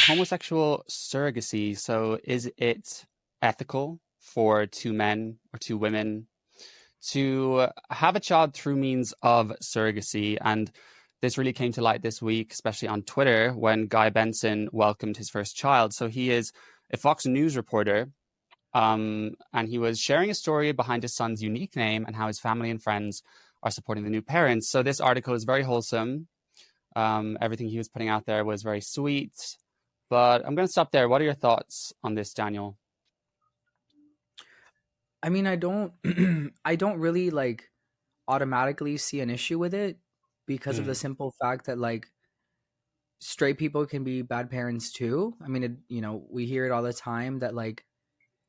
homosexual surrogacy. So, is it ethical for two men or two women to have a child through means of surrogacy? And this really came to light this week, especially on Twitter, when Guy Benson welcomed his first child. So, he is a Fox News reporter, and he was sharing a story behind his son's unique name and how his family and friends are supporting the new parents. So, this article is very wholesome. Everything he was putting out there was very sweet. But I'm going to stop there. What are your thoughts on this, Daniel? I mean, I don't I don't really like automatically see an issue with it because of the Mm, simple fact that like straight people can be bad parents too. I mean, we hear it all the time that like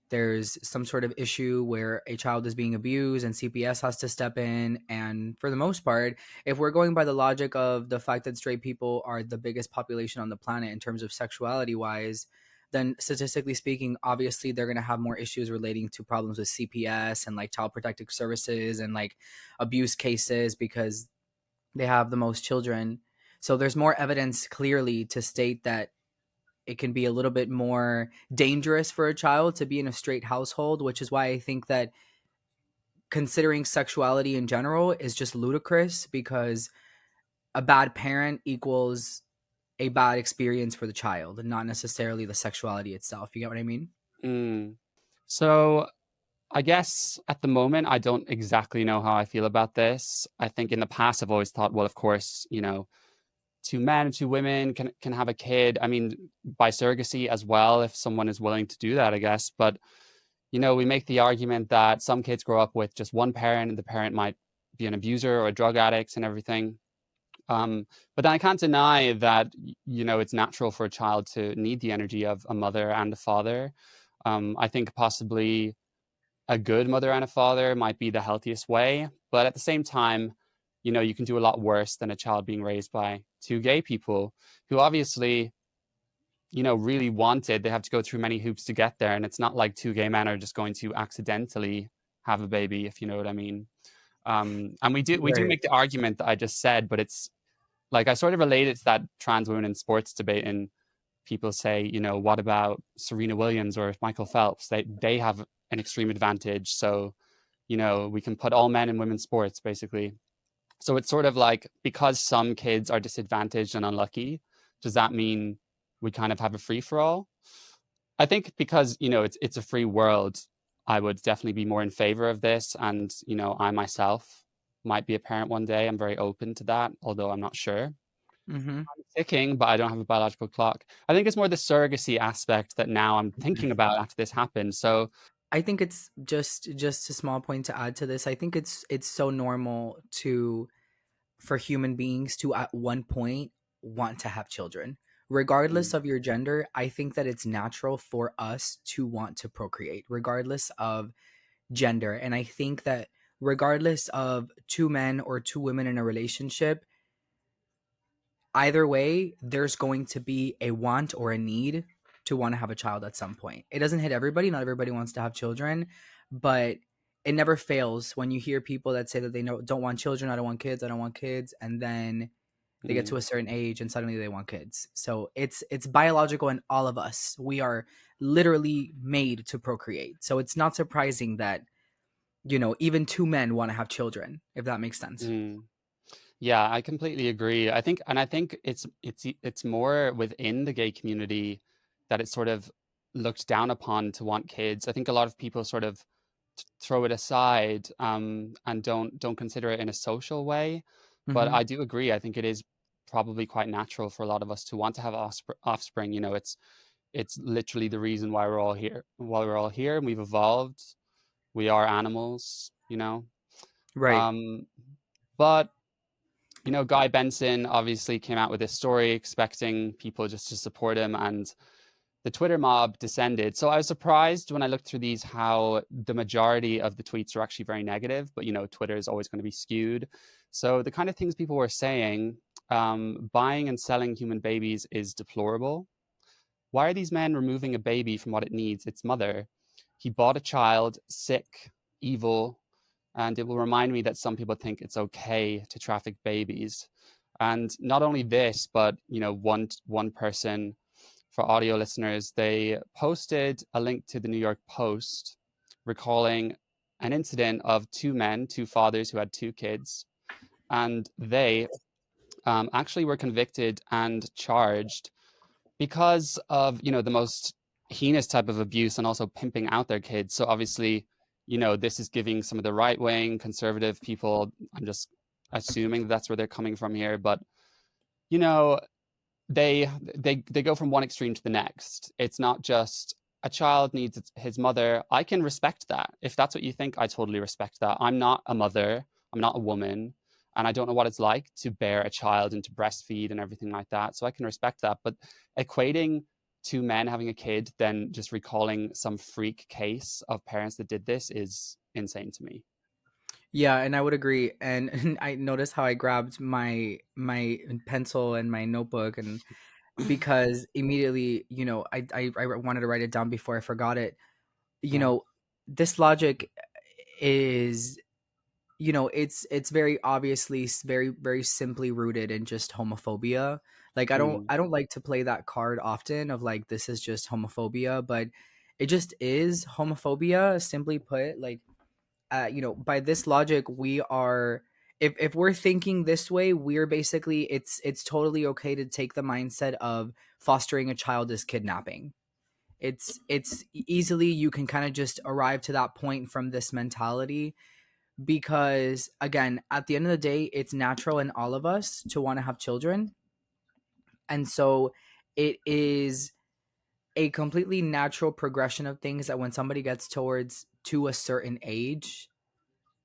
there's some sort of issue where a child is being abused and CPS has to step in. And for the most part, if we're going by the logic of the fact that straight people are the biggest population on the planet in terms of sexuality wise, then statistically speaking, obviously they're going to have more issues relating to problems with CPS and like child protective services and like abuse cases because they have the most children. So there's more evidence clearly to state that it can be a little bit more dangerous for a child to be in a straight household, which is why I think that considering sexuality in general is just ludicrous because a bad parent equals a bad experience for the child and not necessarily the sexuality itself. You get what I mean? mm. So, I guess at the moment, I don't exactly know how I feel about this. I think in the past, I've always thought, well, of course, two men, two women can have a kid. I mean, by surrogacy as well, if someone is willing to do that, I guess. But we make the argument that some kids grow up with just one parent, and the parent might be an abuser or a drug addict and everything. But then I can't deny that it's natural for a child to need the energy of a mother and a father. I think possibly a good mother and a father might be the healthiest way, but at the same time, you can do a lot worse than a child being raised by two gay people who obviously really wanted. They have to go through many hoops to get there, and it's not like two gay men are just going to accidentally have a baby, if you know what I mean. And we do Right. make the argument that I just said, but it's like I sort of relate it to that trans women in sports debate. And people say, what about Serena Williams or Michael Phelps? They have an extreme advantage. So, we can put all men in women's sports, basically. So it's sort of like, because some kids are disadvantaged and unlucky, does that mean we kind of have a free for all? I think because, it's a free world, I would definitely be more in favor of this. And, I myself might be a parent one day. I'm very open to that, although I'm not sure. Mm-hmm. Ticking, but I don't have a biological clock. I think it's more the surrogacy aspect that now I'm thinking about after this happened. So, I think it's just a small point to add to this. I think it's so normal to for human beings to at one point want to have children. Regardless mm, of your gender, I think that it's natural for us to want to procreate, regardless of gender. And I think that regardless of two men or two women in a relationship, either way, there's going to be a want or a need to want to have a child at some point. It doesn't hit everybody. Not everybody wants to have children, but it never fails when you hear people that say that they don't want children. I don't want kids. I don't want kids. And then they get to mm, a certain age and suddenly they want kids. So it's biological in all of us. We are literally made to procreate. So it's not surprising that, even two men want to have children, if that makes sense. mm. Yeah, I completely agree. I think it's more within the gay community that it's sort of looked down upon to want kids. I think a lot of people sort of throw it aside, and don't consider it in a social way. But Mm-hmm. I do agree. I think it is probably quite natural for a lot of us to want to have offspring. It's literally the reason why we're all here. Why we're all here, and we've evolved. We are animals. Right. Um, but Guy Benson obviously came out with this story expecting people just to support him, and the Twitter mob descended. So I was surprised when I looked through these how the majority of the tweets are actually very negative, but Twitter is always going to be skewed. So the kind of things people were saying, buying and selling human babies is deplorable. Why are these men removing a baby from what it needs, its mother? He bought a child, sick, evil, and it will remind me that some people think it's okay to traffic babies. And not only this, but one person for audio listeners, they posted a link to the New York Post recalling an incident of two men, two fathers who had two kids, and they actually were convicted and charged because of the most heinous type of abuse and also pimping out their kids. So obviously, this is giving some of the right wing conservative people. I'm just assuming that's where they're coming from here, but you know, they go from one extreme to the next. It's not just a child needs his mother. I can respect that. If that's what you think, I totally respect that. I'm not a mother. I'm not a woman. And I don't know what it's like to bear a child and to breastfeed and everything like that. So I can respect that. But equating two men having a kid, then just recalling some freak case of parents that did this is insane to me. Yeah, and I would agree. And I noticed how I grabbed my pencil and my notebook, and because immediately, I wanted to write it down before I forgot it. You Yeah. know, this logic is, it's very obviously very very simply rooted in just homophobia. Like Mm, I don't like to play that card often of like this is just homophobia, but it just is homophobia, simply put. Like by this logic, we are, if we're thinking this way, we're basically, it's totally okay to take the mindset of fostering a child is kidnapping. It's easily, you can kind of just arrive to that point from this mentality, because again, at the end of the day, it's natural in all of us to want to have children. And so it is a completely natural progression of things that when somebody gets towards to a certain age,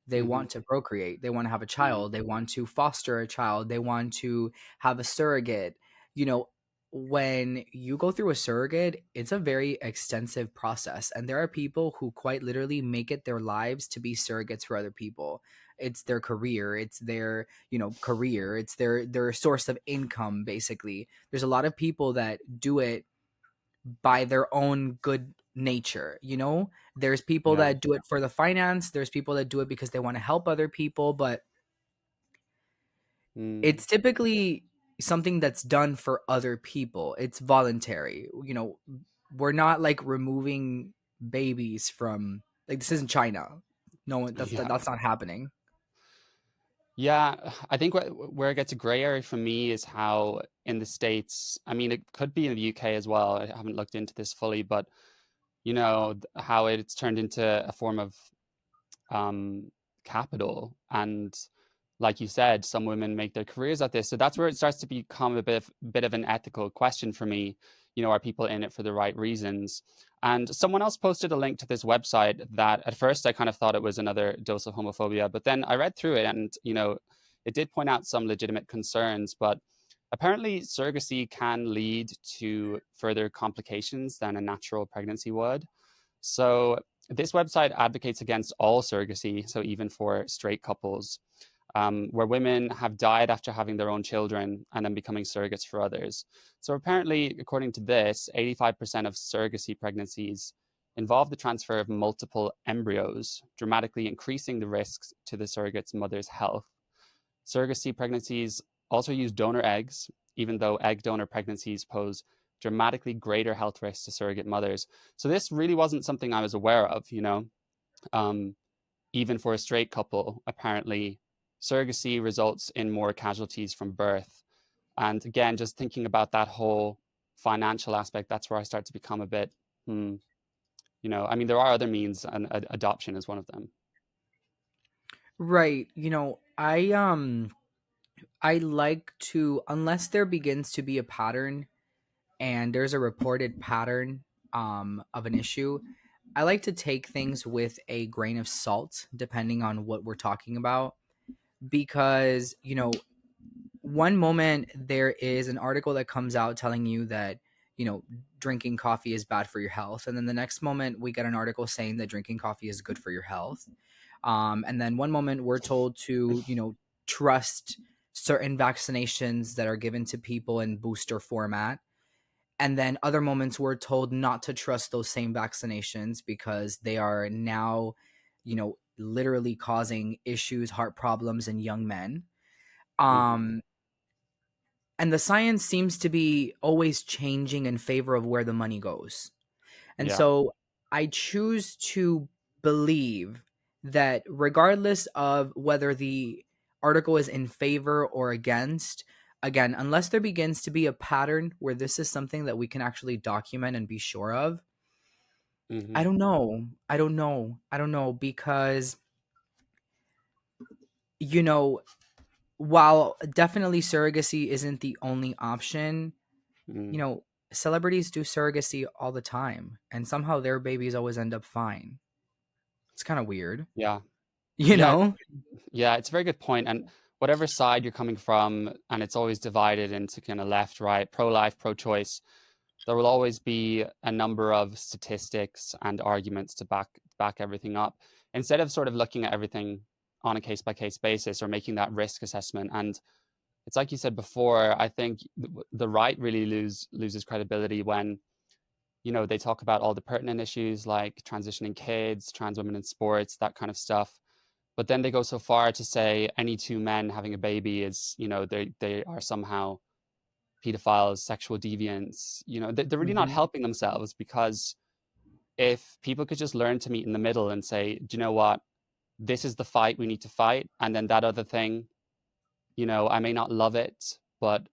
they hmm want to procreate, they want to have a mm, child, they want to foster a child, they want to have a surrogate. you know when you go through a surrogate, it's a very extensive process, and there are people who quite literally make it their lives to be surrogates for other people. It's their career, it's their career, it's their source of income. Basically, there's a lot of people that do it by their own good nature. There's people yeah. that do it for the finance, there's people that do it because they want to help other people, but Mm, it's typically something that's done for other people. It's voluntary. We're not like removing babies from, like, this isn't China. No one, yeah. that's not happening. Yeah, I think where it gets a gray area for me is how in the States, I mean, it could be in the UK as well. I haven't looked into this fully, but how it's turned into a form of um, capital. And like you said, some women make their careers at this. So that's where it starts to become a bit of an ethical question for me. Are people in it for the right reasons? And someone else posted a link to this website that at first I kind of thought it was another dose of homophobia, but then I read through it and, it did point out some legitimate concerns, but apparently surrogacy can lead to further complications than a natural pregnancy would. So this website advocates against all surrogacy, so even for straight couples, where women have died after having their own children and then becoming surrogates for others. So apparently, according to this, 85% of surrogacy pregnancies involve the transfer of multiple embryos, dramatically increasing the risks to the surrogate's mother's health. Surrogacy pregnancies also use donor eggs, even though egg donor pregnancies pose dramatically greater health risks to surrogate mothers. So this really wasn't something I was aware of. Um, Even for a straight couple, apparently surrogacy results in more casualties from birth. And again, just thinking about that whole financial aspect, that's where I start to become a bit, hmm, I mean, there are other means, and adoption is one of them. Right. I like to, unless there begins to be a pattern and there's a reported pattern of an issue, I like to take things with a grain of salt, depending on what we're talking about. Because, one moment there is an article that comes out telling you that, you know, drinking coffee is bad for your health. And then the next moment, we get an article saying that drinking coffee is good for your health. And then one moment, we're told to, trust certain vaccinations that are given to people in booster format. And then other moments we're told not to trust those same vaccinations because they are now, literally causing issues, heart problems in young men. Mhm. Um, And the science seems to be always changing in favor of where the money goes. And Yeah. so I choose to believe that regardless of whether the article is in favor or against, again, unless there begins to be a pattern where this is something that we can actually document and be sure of, I Hmm. don't know. I don't know. I don't know because, you know, while definitely surrogacy isn't the only option, you Mm. know, celebrities do surrogacy all the time and somehow their babies always end up fine. It's kind of weird, Yeah. you Yeah. know? Yeah. It's a very good point. And whatever side you're coming from, and it's always divided into kind of left, right, pro-life, pro-choice, there will always be a number of statistics and arguments to back everything up. Instead of sort of looking at everything on a case by case basis or making that risk assessment. And it's like you said before, I think the right really loses credibility when, they talk about all the pertinent issues like transitioning kids, trans women in sports, that kind of stuff. But then they go so far to say any two men having a baby is, they are somehow pedophiles, sexual deviants. They're really not Mhm. helping themselves, because if people could just learn to meet in the middle and say, do you know what? This is the fight we need to fight. And then that other thing, I may not love it, but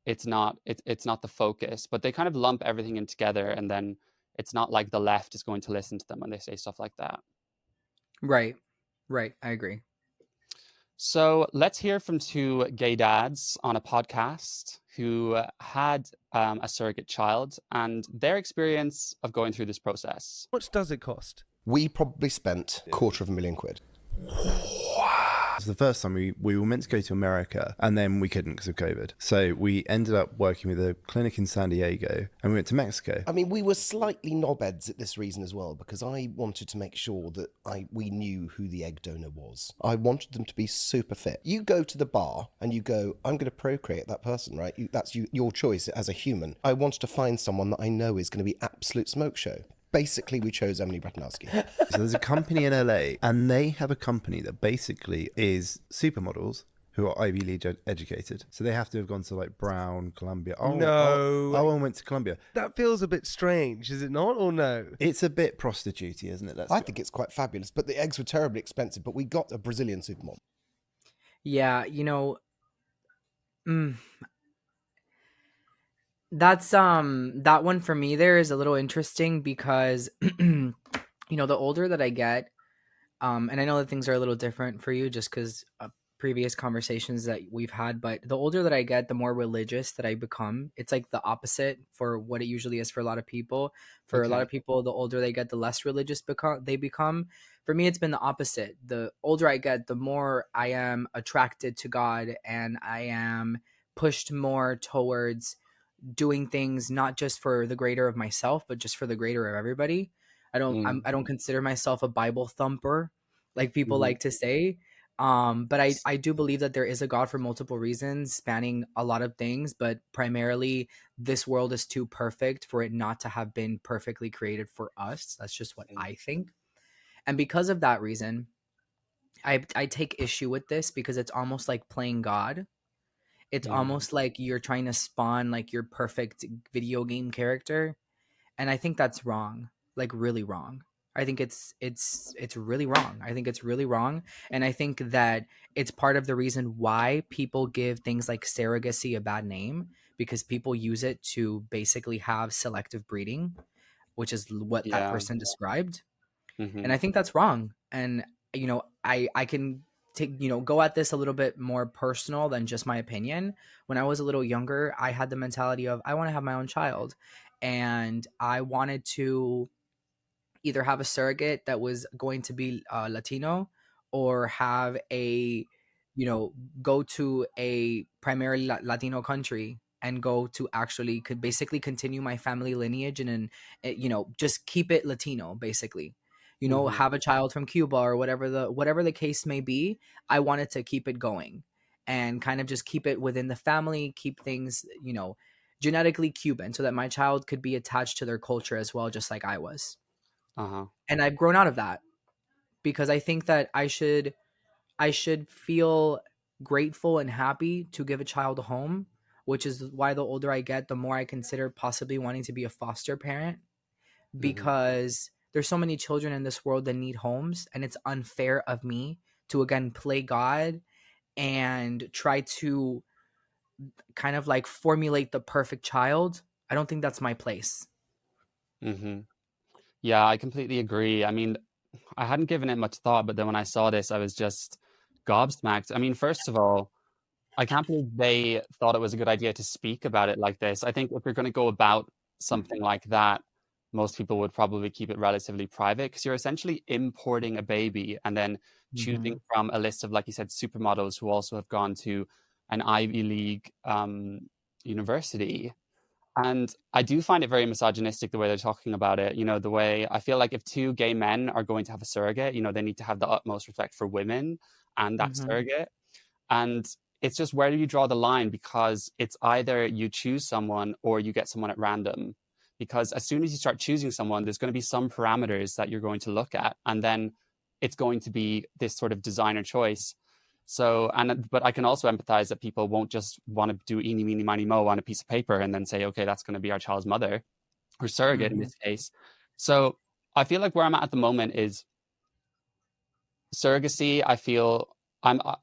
it's not the focus. But they kind of lump everything in together, and then it's not like the left is going to listen to them when they say stuff like that. Right. Right. I agree. So let's hear from two gay dads on a podcast who had a surrogate child and their experience of going through this process. Much does it cost? We probably spent £250,000. It was the first time we were meant to go to America, and then we couldn't because of COVID. So we ended up working with a clinic in San Diego, and we went to Mexico. I mean, we were slightly knobheads at this reason as well, because I wanted to make sure that we knew who the egg donor was. I wanted them to be super fit. You go to the bar and you go, I'm going to procreate that person, right? That's your choice as a human. I wanted to find someone that I know is going to be absolute smoke show. Basically, we chose Emily Bratanowski. So there's a company in LA, and they have a company that basically is supermodels who are Ivy League educated. So they have to have gone to like Brown, Columbia. No. I went to Columbia. That feels a bit strange, is it not? Or no? It's a bit prostitute-y, isn't it? I think it's quite fabulous, but the eggs were terribly expensive, but we got a Brazilian supermodel. Yeah, mm, that's that one for me there is a little interesting because the older that I get, and I know that things are a little different for you just because previous conversations that we've had, but the older that I get, the more religious that I become. It's like the opposite for what it usually is for a lot of people. For a lot Okay. of people, the older they get, the less religious they become. For me, it's been the opposite. The older I get, the more I am attracted to God, and I am pushed more towards doing things not just for the greater of myself, but just for the greater of everybody. Mm. I don't consider myself a Bible thumper, like people Hmm. like to say. But I do believe that there is a God for multiple reasons, spanning a lot of things, but primarily this world is too perfect for it not to have been perfectly created for us. That's just what I think. And because of that reason, I take issue with this because it's almost like playing God. It's Mm. almost like you're trying to spawn like your perfect video game character, and I think that's wrong, like really wrong. I think it's really wrong. I think it's really wrong, and I think that it's part of the reason why people give things like surrogacy a bad name, because people use it to basically have selective breeding, which is what that Yeah. person described. And Hmm. I think that's wrong. And I can take go at this a little bit more personal than just my opinion. When I was a little younger, I had the mentality of I want to have my own child, and I wanted to either have a surrogate that was going to be Latino, or have a go to a primarily Latino country and go to actually could basically continue my family lineage, and just keep it Latino basically. Hmm. Have a child from Cuba or whatever the case may be. I wanted to keep it going and kind of just keep it within the family, keep things genetically Cuban, so that my child could be attached to their culture as well, just like I was. Uh-huh. And I've grown out of that because I think that I should feel grateful and happy to give a child a home, which is why the older I get, the more I consider possibly wanting to be a foster parent, Hmm. because there's so many children in this world that need homes, and it's unfair of me to again play God and try to kind of like formulate the perfect child. I don't think that's my place. Hmm. Yeah, I completely agree. I mean, I hadn't given it much thought, but then when I saw this, I was just gobsmacked. I mean, first of all, I can't believe they thought it was a good idea to speak about it like this. I think if you're going to go about something like that, most people would probably keep it relatively private because you're essentially importing a baby and then choosing Mm-hmm. from a list of, like you said, supermodels who also have gone to an Ivy League university. And I do find it very misogynistic the way they're talking about it. You know, the way I feel like if two gay men are going to have a surrogate, you know, they need to have the utmost respect for women and that Mm-hmm. surrogate. And it's just where do you draw the line? Because it's either you choose someone or you get someone at random. Because as soon as you start choosing someone, there's going to be some parameters that you're going to look at. And then it's going to be this sort of designer choice. So, but I can also empathize that people won't just want to do eeny, meeny, miny, mo on a piece of paper and then say, okay, that's going to be our child's mother or surrogate in Mm-hmm. this case. So I feel like where I'm at the moment is surrogacy. I feel I'm I,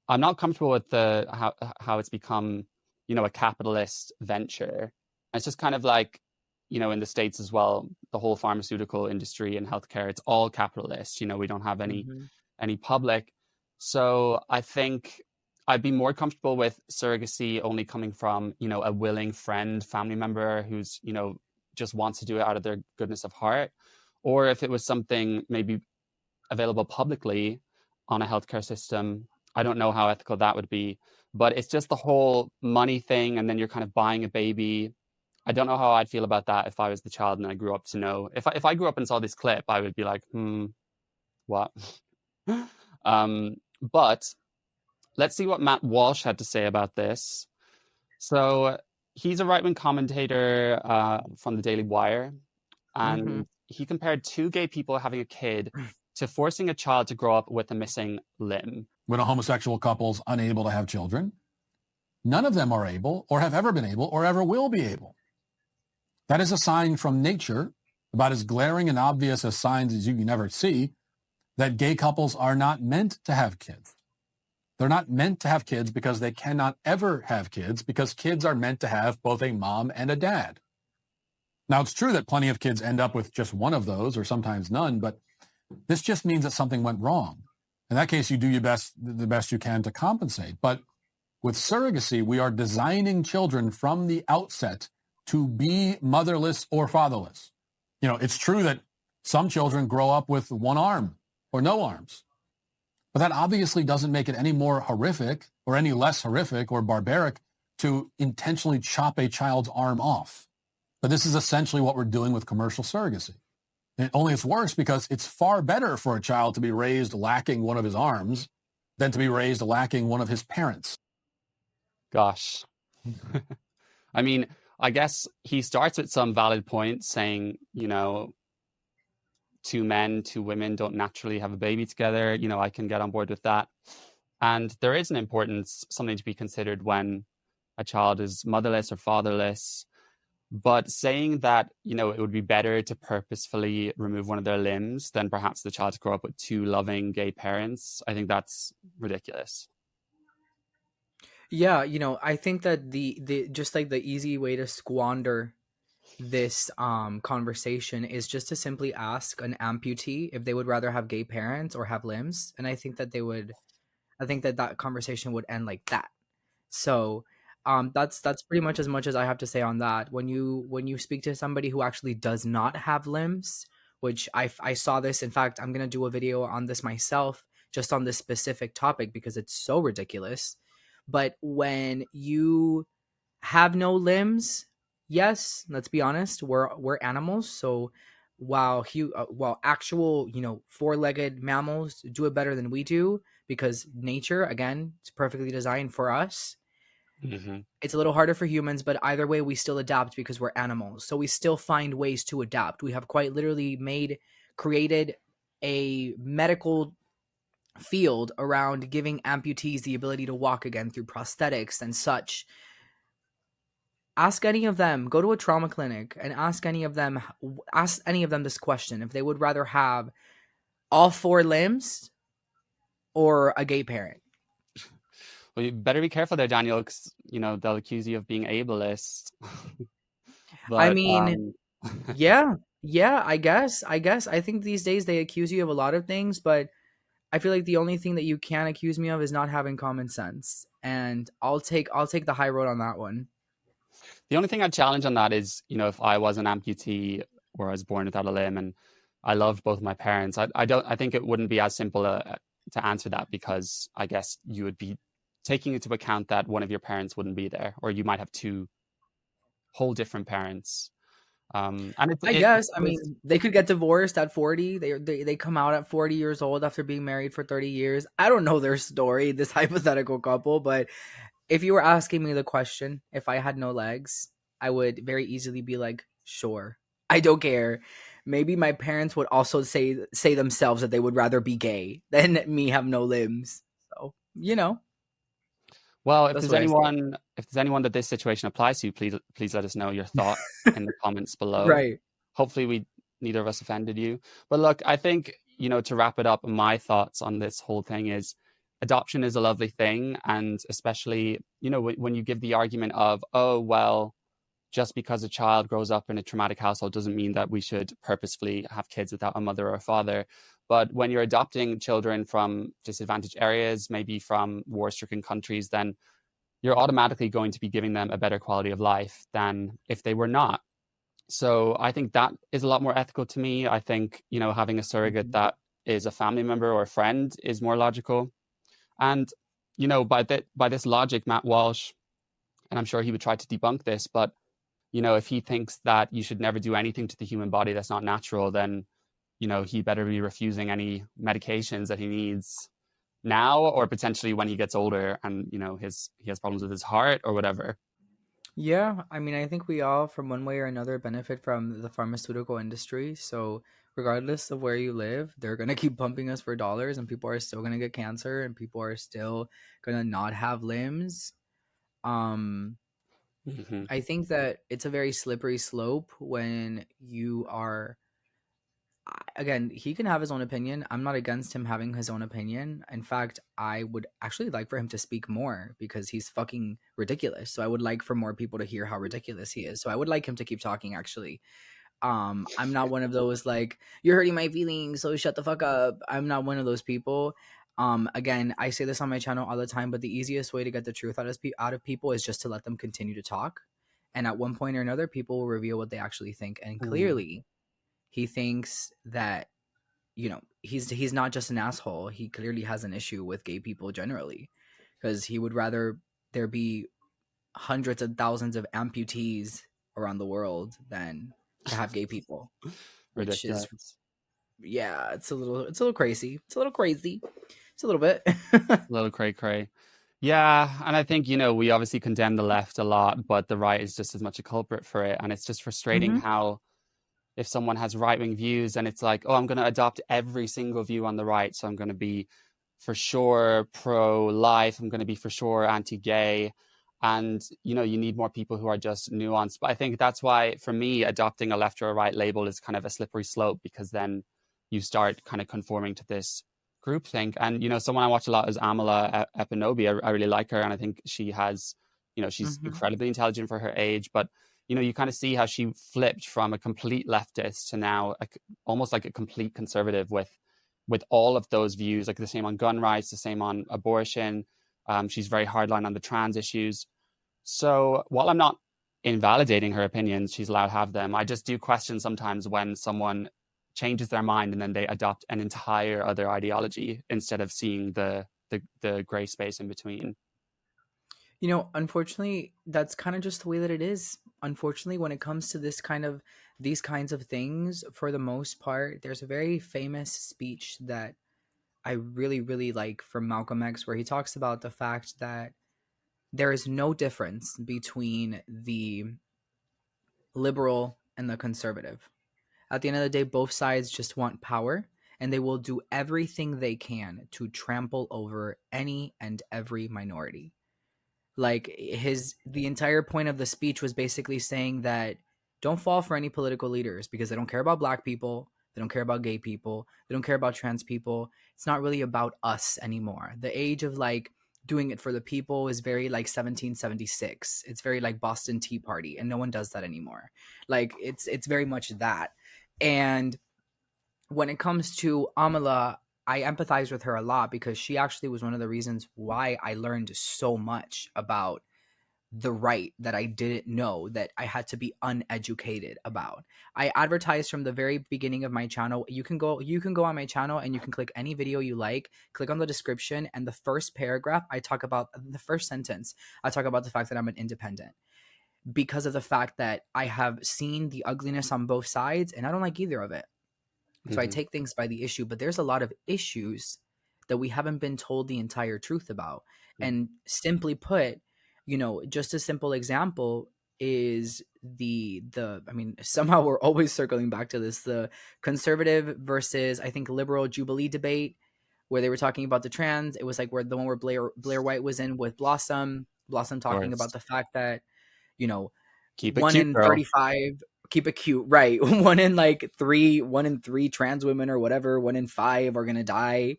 I'm not comfortable with the how it's become, you know, a capitalist venture. It's just kind of like, you know, in the States as well, the whole pharmaceutical industry and healthcare, it's all capitalist. You know, we don't have Mm-hmm. any public. So I think I'd be more comfortable with surrogacy only coming from, you know, a willing friend, family member who's, you know, just wants to do it out of their goodness of heart. Or if it was something maybe available publicly on a healthcare system. I don't know how ethical that would be, but it's just the whole money thing, and then you're kind of buying a baby. I don't know how I'd feel about that if I was the child and I grew up to know. If I grew up and saw this clip, I would be like, what? But let's see what Matt Walsh had to say about this. So he's a right-wing commentator from the Daily Wire, Mm-hmm. and he compared two gay people having a kid to forcing a child to grow up with a missing limb. When a homosexual couple's unable to have children, none of them are able or have ever been able or ever will be able. That is a sign from nature, about as glaring and obvious as signs as you can ever see, that gay couples are not meant to have kids. They're not meant to have kids because they cannot ever have kids, because kids are meant to have both a mom and a dad. Now, it's true that plenty of kids end up with just one of those or sometimes none, but this just means that something went wrong. In that case, you do the best you can to compensate. But with surrogacy, we are designing children from the outset to be motherless or fatherless. You know, it's true that some children grow up with one arm or no arms, but that obviously doesn't make it any more horrific or any less horrific or barbaric to intentionally chop a child's arm off. But this is essentially what we're doing with commercial surrogacy. And only it's worse because it's far better for a child to be raised lacking one of his arms than to be raised lacking one of his parents. Gosh. I mean, I guess he starts with some valid points saying, you know, two men, two women don't naturally have a baby together. You know, I can get on board with that. And there is an importance, something to be considered when a child is motherless or fatherless. But saying that, you know, it would be better to purposefully remove one of their limbs than perhaps the child to grow up with two loving gay parents, I think that's ridiculous. Yeah, I think that the just like the easy way to squander this conversation is just to simply ask an amputee if they would rather have gay parents or have limbs, and I think that that conversation would end like that. So that's pretty much as I have to say on that. When you speak to somebody who actually does not have limbs, which I saw this, in fact, I'm going to do a video on this myself, just on this specific topic because it's so ridiculous. But when you have no limbs, yes, let's be honest, we're animals. So while actual, four-legged mammals do it better than we do, because nature, again, it's perfectly designed for us. Mm-hmm. It's a little harder for humans, but either way, we still adapt because we're animals. So we still find ways to adapt. We have quite literally created a medical field around giving amputees the ability to walk again through prosthetics and such. Ask any of them. Go to a trauma clinic and ask any of them. Ask any of them this question: if they would rather have all four limbs or a gay parent. Well, you better be careful there, Daniel, because they'll accuse you of being ableist. I But mean, yeah, yeah. I guess. I think these days they accuse you of a lot of things, but I feel like the only thing that you can accuse me of is not having common sense, and I'll take the high road on that one. the only thing I'd challenge on that is, if I was an amputee or I was born without a limb and I loved both my parents, I think it wouldn't be as simple to answer that, because I guess you would be taking into account that one of your parents wouldn't be there, or you might have two whole different parents. And I guess. I mean, they could get divorced at 40. They come out at 40 years old after being married for 30 years. I don't know their story, this hypothetical couple, but if you were asking me the question, if I had no legs, I would very easily be like, sure. I don't care. Maybe my parents would also say themselves that they would rather be gay than me have no limbs. So, Well, that's what I say. if there's anyone that this situation applies to, please let us know your thought in the comments below. Right. Hopefully neither of us offended you. But look, I think, to wrap it up, my thoughts on this whole thing is adoption is a lovely thing. And especially, when you give the argument of, oh, well, just because a child grows up in a traumatic household doesn't mean that we should purposefully have kids without a mother or a father. But when you're adopting children from disadvantaged areas, maybe from war-stricken countries, then you're automatically going to be giving them a better quality of life than if they were not. So I think that is a lot more ethical to me. I think, having a surrogate that is a family member or a friend is more logical. And, by this logic, Matt Walsh, and I'm sure he would try to debunk this, but if he thinks that you should never do anything to the human body that's not natural, then, he better be refusing any medications that he needs now, or potentially when he gets older and, he has problems with his heart or whatever. Yeah, I mean, I think we all, from one way or another, benefit from the pharmaceutical industry. So, regardless of where you live, they're going to keep pumping us for dollars, and people are still going to get cancer, and people are still going to not have limbs. Um, Mm-hmm. I think that it's a very slippery slope when you are. Again, he can have his own opinion. I'm not against him having his own opinion. In fact, I would actually like for him to speak more because he's fucking ridiculous. So I would like for more people to hear how ridiculous he is. So I would like him to keep talking actually. I'm not one of those like, you're hurting my feelings, so shut the fuck up. I'm not one of those people. Again, I say this on my channel all the time, but the easiest way to get the truth out of people is just to let them continue to talk. And at one point or another, people will reveal what they actually think. And clearly, he thinks that he's not just an asshole. He clearly has an issue with gay people generally, because he would rather there be hundreds of thousands of amputees around the world than to have gay people, which is, Ridiculous. yeah, it's a little crazy. It's a little crazy. It's a little bit. A little cray cray. Yeah, and I think, we obviously condemn the left a lot, but the right is just as much a culprit for it. And it's just frustrating Mhm. how, if someone has right-wing views, and it's like, oh, I'm going to adopt every single view on the right. So I'm going to be for sure pro-life. I'm going to be for sure anti-gay. And, you need more people who are just nuanced. But I think that's why, for me, adopting a left or a right label is kind of a slippery slope, because then you start kind of conforming to this groupthink. And, someone I watch a lot is Amala Epinobi. I really like her. And I think she has, she's Mhm. incredibly intelligent for her age. But, you kind of see how she flipped from a complete leftist to now almost like a complete conservative with all of those views, like the same on gun rights, the same on abortion. She's very hardline on the trans issues. So while I'm not invalidating her opinions, she's allowed to have them. I just do question sometimes when someone changes their mind and then they adopt an entire other ideology instead of seeing the gray space in between. Unfortunately, that's kind of just the way that it is. Unfortunately, when it comes to these kinds of things, for the most part, there's a very famous speech that I really, really like from Malcolm X, where he talks about the fact that there is no difference between the liberal and the conservative. At the end of the day, both sides just want power, and they will do everything they can to trample over any and every minority. Like the entire point of the speech was basically saying that don't fall for any political leaders because they don't care about black people, they don't care about gay people, they don't care about trans people. It's not really about us anymore. The age of like doing it for the people is very like 1776. It's very like Boston Tea Party, and no one does that anymore. Like it's very much that. And when it comes to Amala, I empathize with her a lot because she actually was one of the reasons why I learned so much about the right that I didn't know, that I had to be uneducated about. I advertised from the very beginning of my channel. You can go on my channel and you can click any video you like, click on the description, and the first paragraph I talk about, the first sentence I talk about the fact that I'm an independent, because of the fact that I have seen the ugliness on both sides and I don't like either of it. So I take things by the issue, but there's a lot of issues that we haven't been told the entire truth about. And simply put, you know, just a simple example is I mean, somehow we're always circling back to this, the conservative versus, I think, liberal Jubilee debate, where they were talking about the trans. It was like where the one where Blair White was in with Blossom talking about the fact that, you know, Keep it 1 cute, in girl. 35, keep it cute, right? 1 in 3 trans women or whatever, 1 in 5 are gonna die.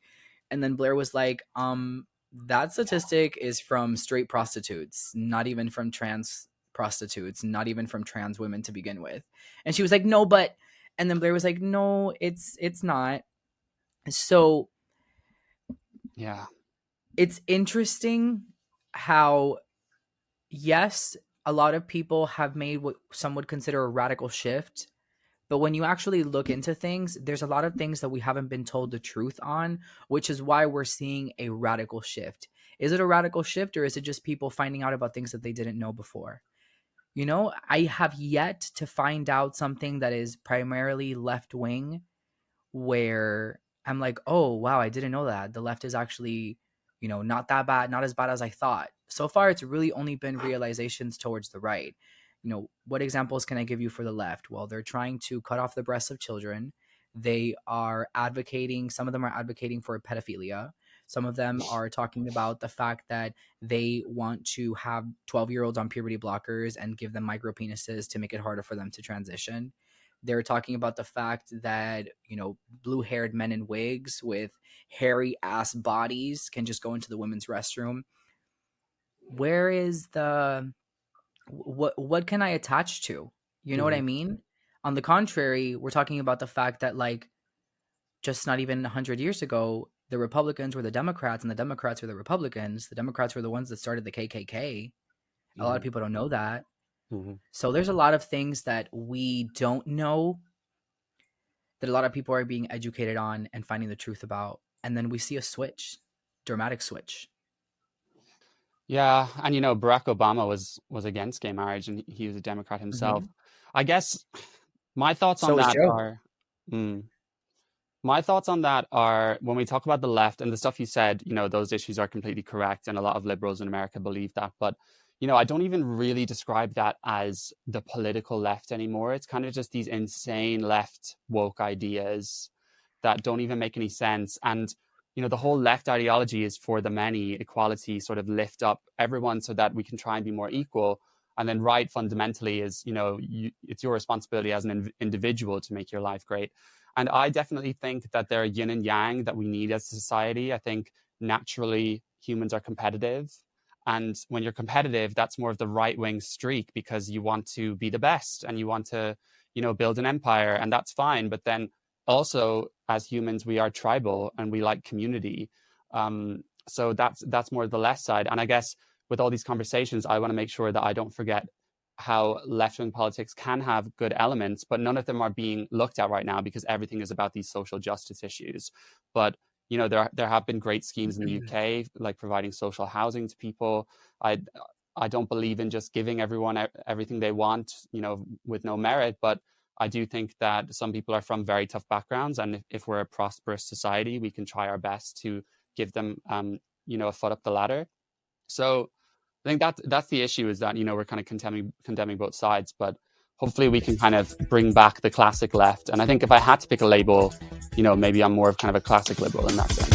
And then Blair was like, that statistic is from straight prostitutes, not even from trans prostitutes, not even from trans women to begin with. And she was like, no, but, and then Blair was like, no, it's not. So yeah, it's interesting how, yes, a lot of people have made what some would consider a radical shift. But when you actually look into things, there's a lot of things that we haven't been told the truth on, which is why we're seeing a radical shift. Is it a radical shift, or is it just people finding out about things that they didn't know before? You know, I have yet to find out something that is primarily left wing where I'm like, oh, wow, I didn't know that. The left is actually, you know, not that bad, not as bad as I thought. So far, it's really only been realizations towards the right. You know, what examples can I give you for the left? Well, they're trying to cut off the breasts of children. They are advocating, some of them are advocating for pedophilia. Some of them are talking about the fact that they want to have 12-year-olds on puberty blockers and give them micro penises to make it harder for them to transition. They're talking about the fact that, you know, blue-haired men in wigs with hairy ass bodies can just go into the women's restroom. Where is the what can I attach to? You know what I mean? On the contrary, we're talking about the fact that, like, just not even 100 years ago, the Republicans were the Democrats and the Democrats were the Republicans. The Democrats were the ones that started the KKK. A lot of people don't know that. So there's a lot of things that we don't know that a lot of people are being educated on and finding the truth about. And then we see a switch, dramatic switch. Yeah, and you know, Barack Obama was against gay marriage, and he was a Democrat himself. I guess my thoughts on So is that Joe. are, my thoughts on that are, when we talk about the left and the stuff you said, you know, those issues are completely correct, and a lot of liberals in America believe that. But, you know, I don't even really describe that as the political left anymore. It's kind of just these insane left woke ideas that don't even make any sense. And, you know, the whole left ideology is for the many, equality, sort of lift up everyone so that we can try and be more equal. And then right fundamentally is, you know, it's your responsibility as an individual to make your life great. And I definitely think that there are yin and yang that we need as a society. I think naturally humans are competitive. And when you're competitive, that's more of the right-wing streak, because you want to be the best and you want to, you know, build an empire, and that's fine. But then also, as humans, we are tribal and we like community. So that's more the left side. And I guess with all these conversations, I want to make sure that I don't forget how left-wing politics can have good elements, but none of them are being looked at right now because everything is about these social justice issues. But, you know, there have been great schemes in the UK, like providing social housing to people. I don't believe in just giving everyone everything they want, you know, with no merit, but I do think that some people are from very tough backgrounds, and if we're a prosperous society, we can try our best to give them, you know, a foot up the ladder. So I think that's the issue, is that, you know, we're kind of condemning both sides, but hopefully we can kind of bring back the classic left. And I think if I had to pick a label, you know, maybe I'm more of kind of a classic liberal in that sense.